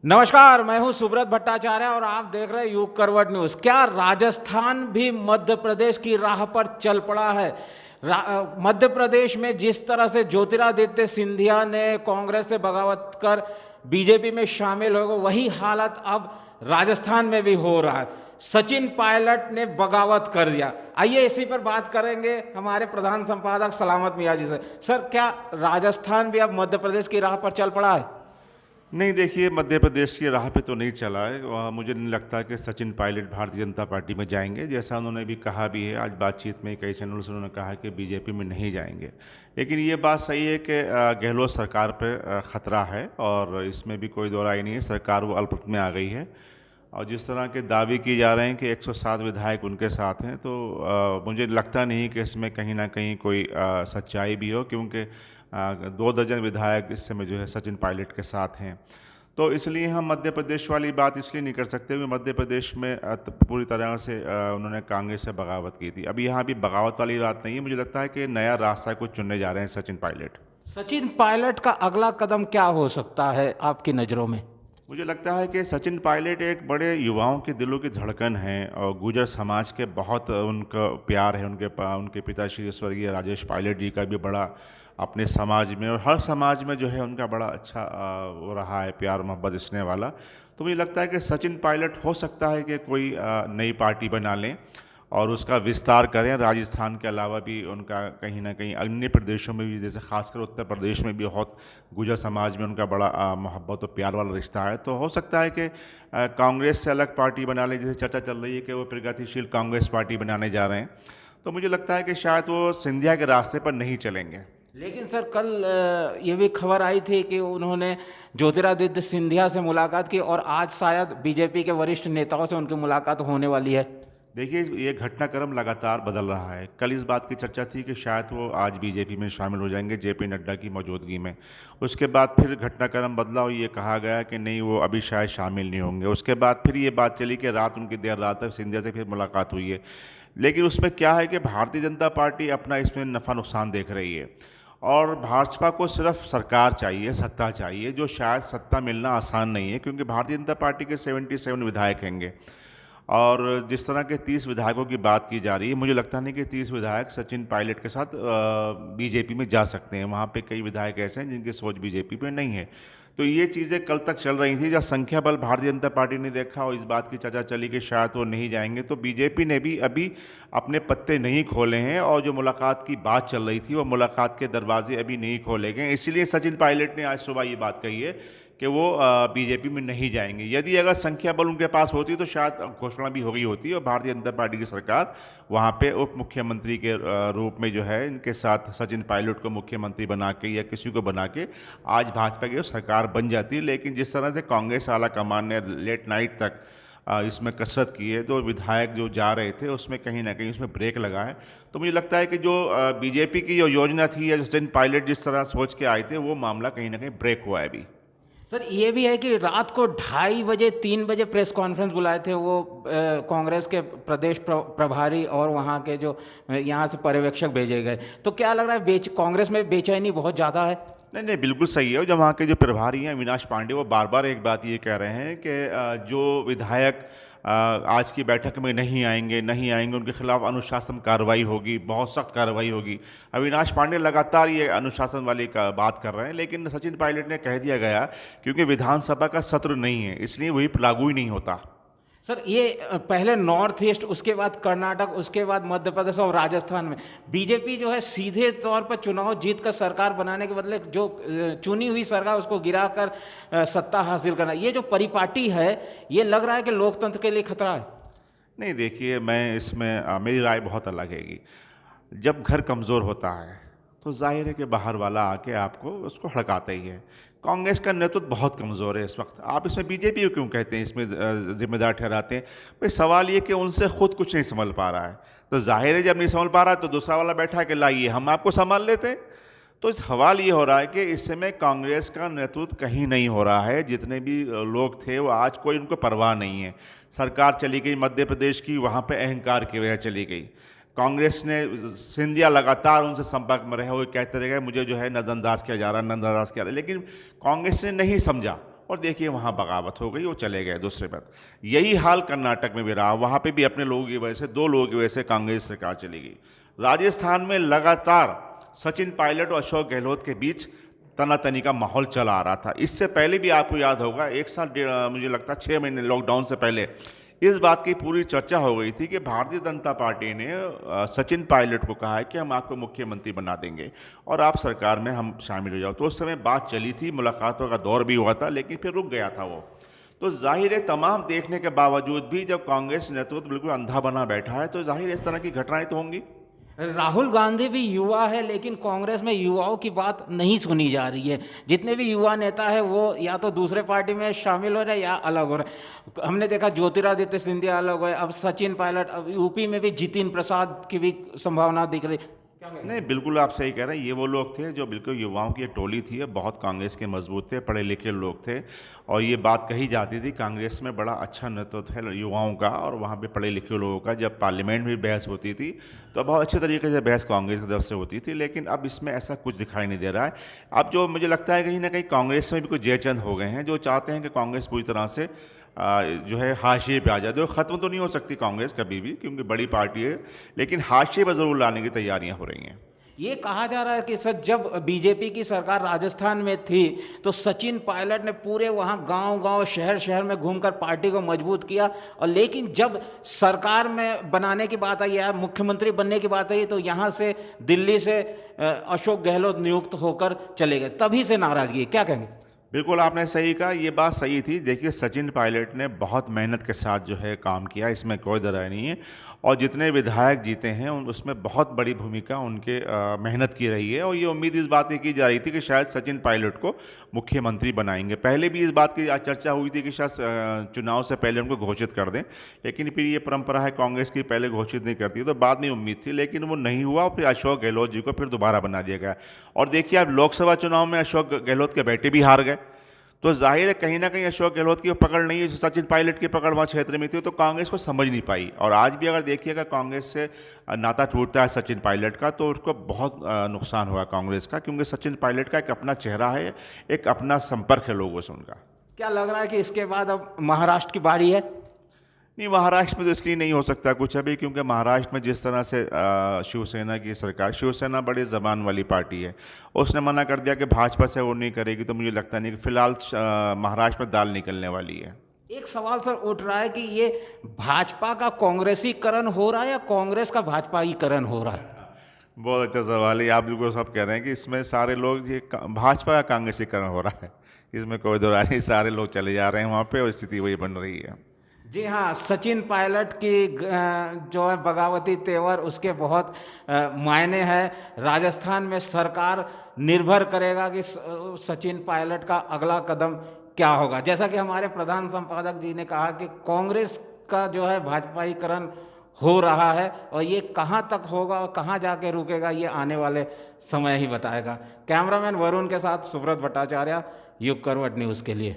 नमस्कार, मैं हूं सुब्रत भट्टाचार्य और आप देख रहे हैं युग करवट न्यूज। क्या राजस्थान भी मध्य प्रदेश की राह पर चल पड़ा है? मध्य प्रदेश में जिस तरह से ज्योतिरादित्य सिंधिया ने कांग्रेस से बगावत कर बीजेपी में शामिल हो गए, वही हालत अब राजस्थान में भी हो रहा है। सचिन पायलट ने बगावत कर दिया। आइए इसी पर बात करेंगे हमारे प्रधान संपादक सलामत मियाँ जी से। सर, क्या राजस्थान भी अब मध्य प्रदेश की राह पर चल पड़ा है? नहीं, देखिए, मध्य प्रदेश की राह पे तो नहीं चला है। मुझे नहीं लगता कि सचिन पायलट भारतीय जनता पार्टी में जाएंगे, जैसा उन्होंने भी कहा भी है। आज बातचीत में कई चैनल से उन्होंने कहा कि बीजेपी में नहीं जाएंगे। लेकिन ये बात सही है कि गहलोत सरकार पर ख़तरा है और इसमें भी कोई दो राय नहीं है। सरकार वो अल्पमत में आ गई है और जिस तरह के दावे किए जा रहे हैं कि 107 विधायक उनके साथ हैं, तो मुझे लगता नहीं कि इसमें कहीं ना कहीं कोई सच्चाई भी हो, क्योंकि 2 दर्जन विधायक इस समय जो है सचिन पायलट के साथ हैं। तो इसलिए हम मध्य प्रदेश वाली बात इसलिए नहीं कर सकते कि मध्य प्रदेश में पूरी तरह से उन्होंने कांग्रेस से बगावत की थी। अभी यहाँ भी बगावत वाली बात नहीं है। मुझे लगता है कि नया रास्ता कुछ चुनने जा रहे हैं सचिन पायलट। सचिन पायलट का अगला कदम क्या हो सकता है आपकी नज़रों में? मुझे लगता है कि सचिन पायलट एक बड़े युवाओं के दिलों की धड़कन है और गुर्जर समाज के बहुत उनका प्यार है। उनके पिता श्री स्वर्गीय राजेश पायलट जी का भी बड़ा अपने समाज में और हर समाज में जो है उनका बड़ा अच्छा वो रहा है, प्यार मोहब्बत स्नेह वाला। तो मुझे लगता है कि सचिन पायलट हो सकता है कि कोई नई पार्टी बना लें और उसका विस्तार करें। राजस्थान के अलावा भी उनका कहीं ना कहीं अन्य प्रदेशों में भी, जैसे खासकर उत्तर प्रदेश में भी बहुत गुर्जर समाज में उनका बड़ा मोहब्बत और प्यार वाला रिश्ता है। तो हो सकता है कि कांग्रेस से अलग पार्टी बना लें, जैसे चर्चा चल रही है कि वो प्रगतिशील कांग्रेस पार्टी बनाने जा रहे हैं। तो मुझे लगता है कि शायद वो सिंधिया के रास्ते पर नहीं चलेंगे। लेकिन सर, कल ये भी खबर आई थी कि उन्होंने ज्योतिरादित्य सिंधिया से मुलाकात की और आज शायद बीजेपी के वरिष्ठ नेताओं से उनकी मुलाकात होने वाली है। देखिए, ये घटनाक्रम लगातार बदल रहा है। कल इस बात की चर्चा थी कि शायद वो आज बीजेपी में शामिल हो जाएंगे जेपी नड्डा की मौजूदगी में। उसके बाद फिर घटनाक्रम बदला और ये कहा गया कि नहीं, वो अभी शायद शामिल नहीं होंगे। उसके बाद फिर ये बात चली कि रात उनकी देर रात तक सिंधिया से फिर मुलाकात हुई है। लेकिन उसमें क्या है कि भारतीय जनता पार्टी अपना इसमें नफ़ा नुकसान देख रही है और भाजपा को सिर्फ सरकार चाहिए, सत्ता चाहिए, जो शायद सत्ता मिलना आसान नहीं है, क्योंकि भारतीय जनता पार्टी के 77 विधायक होंगे और जिस तरह के 30 विधायकों की बात की जा रही है, मुझे लगता नहीं कि 30 विधायक सचिन पायलट के साथ बीजेपी में जा सकते हैं। वहाँ पे कई विधायक ऐसे हैं जिनकी सोच बीजेपी पे नहीं है। तो ये चीज़ें कल तक चल रही थी जब संख्या बल भारतीय जनता पार्टी ने देखा और इस बात की चर्चा चली कि शायद वो नहीं जाएंगे। तो बीजेपी ने भी अभी अपने पत्ते नहीं खोले हैं और जो मुलाकात की बात चल रही थी वो मुलाकात के दरवाजे अभी नहीं खोले गए। इसीलिए सचिन पायलट ने आज सुबह ये बात कही है कि वो बीजेपी में नहीं जाएंगे। यदि अगर संख्या बल उनके पास होती तो शायद घोषणा भी हो गई होती और भारतीय जनता पार्टी की सरकार वहाँ पे उप मुख्यमंत्री के रूप में जो है इनके साथ सचिन पायलट को मुख्यमंत्री बना के या किसी को बना के आज भाजपा की सरकार बन जाती। लेकिन जिस तरह से कांग्रेस आला कमान ने लेट नाइट तक इसमें कसरत की है, तो विधायक जो जा रहे थे उसमें कहीं ना कहीं उसमें ब्रेक लगा है। तो मुझे लगता है कि जो बीजेपी की जो योजना थी या सचिन पायलट जिस तरह सोच के आए थे, वो मामला कहीं ना कहीं ब्रेक हुआ है अभी। सर, ये भी है कि रात को 2:30 बजे 3 बजे प्रेस कॉन्फ्रेंस बुलाए थे वो कांग्रेस के प्रदेश प्रभारी और वहाँ के जो यहाँ से पर्यवेक्षक भेजे गए। तो क्या लग रहा है, कांग्रेस में बेचैनी बहुत ज़्यादा है? नहीं नहीं, बिल्कुल सही है। जब वहाँ के जो प्रभारी हैं अविनाश पांडे, वो बार बार एक बात ये कह रहे हैं कि जो विधायक आज की बैठक में नहीं आएंगे उनके खिलाफ अनुशासन कार्रवाई होगी, बहुत सख्त कार्रवाई होगी। अविनाश पांडे लगातार ये अनुशासन वाली का बात कर रहे हैं, लेकिन सचिन पायलट ने कह दिया गया क्योंकि विधानसभा का सत्र नहीं है, इसलिए वही लागू ही नहीं होता। सर, ये पहले नॉर्थ ईस्ट, उसके बाद कर्नाटक, उसके बाद मध्य प्रदेश और राजस्थान में बीजेपी जो है सीधे तौर पर चुनाव जीत कर सरकार बनाने के बदले जो चुनी हुई सरकार उसको गिराकर सत्ता हासिल करना, ये जो परिपाटी है, ये लग रहा है कि लोकतंत्र के लिए खतरा है। नहीं, देखिए, मैं इसमें मेरी राय बहुत अलग हैगी। जब घर कमज़ोर होता है तो जाहिर है कि बाहर वाला आके आपको उसको हड़काता ही है। कांग्रेस का नेतृत्व बहुत कमज़ोर है इस वक्त। आप इसमें बीजेपी को क्यों कहते हैं, इसमें जिम्मेदार ठहराते हैं? भाई, सवाल ये कि उनसे खुद कुछ नहीं संभल पा रहा है, तो जाहिर है जब नहीं संभल पा रहा है तो दूसरा वाला बैठा है कि लाइए हम आपको संभाल लेते हैं। तो सवाल ये हो रहा है कि इस समय कांग्रेस का नेतृत्व कहीं नहीं हो रहा है। जितने भी लोग थे वो आज कोई उनको परवाह नहीं है। सरकार चली गई मध्य प्रदेश की, वहाँ पे अहंकार की वजह चली गई। कांग्रेस ने, सिंधिया लगातार उनसे संपर्क में रहे, वो कहते रहे मुझे जो है नज़रअंदाज किया जा रहा है, नज़रअंदाज किया जा रहा है, लेकिन कांग्रेस ने नहीं समझा और देखिए वहाँ बगावत हो गई, वो चले गए दूसरे बात। यही हाल कर्नाटक में भी रहा, वहाँ पे भी अपने लोगों की वजह से, 2 लोगों की वजह से कांग्रेस सरकार चली गई। राजस्थान में लगातार सचिन पायलट और अशोक गहलोत के बीच तनातनी का माहौल चला आ रहा था। इससे पहले भी आपको याद होगा, 1 साल मुझे लगता है 6 महीने लॉकडाउन से पहले इस बात की पूरी चर्चा हो गई थी कि भारतीय जनता पार्टी ने सचिन पायलट को कहा है कि हम आपको मुख्यमंत्री बना देंगे और आप सरकार में हम शामिल हो जाओ। तो उस समय बात चली थी, मुलाकातों का दौर भी हुआ था, लेकिन फिर रुक गया था वो। तो जाहिर है तमाम देखने के बावजूद भी जब कांग्रेस नेतृत्व बिल्कुल अंधा बना बैठा है तो जाहिर है इस तरह की घटनाएं तो होंगी। राहुल गांधी भी युवा है, लेकिन कांग्रेस में युवाओं की बात नहीं सुनी जा रही है। जितने भी युवा नेता है वो या तो दूसरे पार्टी में शामिल हो रहे हैं या अलग हो रहे हैं। हमने देखा ज्योतिरादित्य सिंधिया अलग हुए, अब सचिन पायलट, अब यूपी में भी जितिन प्रसाद की भी संभावना दिख रही। नहीं, बिल्कुल आप सही कह रहे हैं। ये वो लोग थे जो बिल्कुल युवाओं की एक टोली थी, बहुत कांग्रेस के मजबूत थे, पढ़े लिखे लोग थे और ये बात कही जाती थी कांग्रेस में बड़ा अच्छा नेतृत्व है युवाओं का और वहाँ पे पढ़े लिखे लोगों का। जब पार्लियामेंट में बहस होती थी तो बहुत अच्छे तरीके से बहस कांग्रेस की तरफ से होती थी, लेकिन अब इसमें ऐसा कुछ दिखाई नहीं दे रहा है। अब जो मुझे लगता है कहीं ना कहीं कांग्रेस में भी कुछ जयचंद हो गए हैं जो चाहते हैं कि कांग्रेस पूरी तरह से जो है हाशिए पे आ जाए। तो ख़त्म तो नहीं हो सकती कांग्रेस कभी भी, क्योंकि बड़ी पार्टी है, लेकिन हाशिए पर ज़रूर लाने की तैयारियां हो रही हैं। ये कहा जा रहा है कि सर जब बीजेपी की सरकार राजस्थान में थी तो सचिन पायलट ने पूरे वहाँ गांव-गांव, शहर-शहर में घूमकर पार्टी को मजबूत किया, और लेकिन जब सरकार में बनाने की बात आई है, मुख्यमंत्री बनने की बात आई, तो यहाँ से दिल्ली से अशोक गहलोत नियुक्त होकर चले गए, तभी से नाराजगी। क्या कहेंगे? बिल्कुल आपने सही कहा, ये बात सही थी। देखिए सचिन पायलट ने बहुत मेहनत के साथ जो है काम किया, इसमें कोई दरार नहीं है, और जितने विधायक जीते हैं उसमें बहुत बड़ी भूमिका उनके मेहनत की रही है। और ये उम्मीद इस बात की जा रही थी कि शायद सचिन पायलट को मुख्यमंत्री बनाएंगे। पहले भी इस बात की चर्चा हुई थी कि शायद चुनाव से पहले उनको घोषित कर दें, लेकिन फिर ये परंपरा है कांग्रेस की, पहले घोषित नहीं करती, तो बाद में उम्मीद थी, लेकिन वो नहीं हुआ और फिर अशोक गहलोत जी को फिर दोबारा बना दिया गया। और देखिए अब लोकसभा चुनाव में अशोक गहलोत के बेटे भी हार गए, तो जाहिर है कहीं ना कहीं अशोक गहलोत की पकड़ नहीं है, सचिन पायलट की पकड़ वहाँ क्षेत्र में थी, तो कांग्रेस को समझ नहीं पाई। और आज भी अगर देखिएगा कांग्रेस से नाता टूटता है सचिन पायलट का तो उसको बहुत नुकसान हुआ कांग्रेस का, क्योंकि सचिन पायलट का एक अपना चेहरा है, एक अपना संपर्क है लोगों से उनका। क्या लग रहा है कि इसके बाद अब महाराष्ट्र की बारी है? नहीं, महाराष्ट्र में तो इसलिए नहीं हो सकता कुछ अभी, क्योंकि महाराष्ट्र में जिस तरह से शिवसेना की सरकार, शिवसेना बड़ी ज़बान वाली पार्टी है, उसने मना कर दिया कि भाजपा से वो नहीं करेगी, तो मुझे लगता नहीं कि फिलहाल महाराष्ट्र में दाल निकलने वाली है। एक सवाल सर उठ रहा है कि ये भाजपा का कांग्रेसीकरण हो रहा है या कांग्रेस का भाजपाईकरण हो रहा है? बहुत अच्छा सवाल है। आप बिल्कुल सब कह रहे हैं कि इसमें सारे लोग ये भाजपा का कांग्रेसीकरण हो रहा है, इसमें कोई दो राय नहीं, सारे लोग चले जा रहे हैं वहाँ पे और स्थिति वही बन रही है। जी हाँ, सचिन पायलट की जो है बगावती तेवर, उसके बहुत मायने हैं। राजस्थान में सरकार निर्भर करेगा कि सचिन पायलट का अगला कदम क्या होगा। जैसा कि हमारे प्रधान संपादक जी ने कहा कि कांग्रेस का जो है भाजपाईकरण हो रहा है, और ये कहाँ तक होगा और कहाँ जाके रुकेगा ये आने वाले समय ही बताएगा। कैमरामैन वरुण के साथ सुब्रत भट्टाचार्य, युग करवट न्यूज़ के लिए।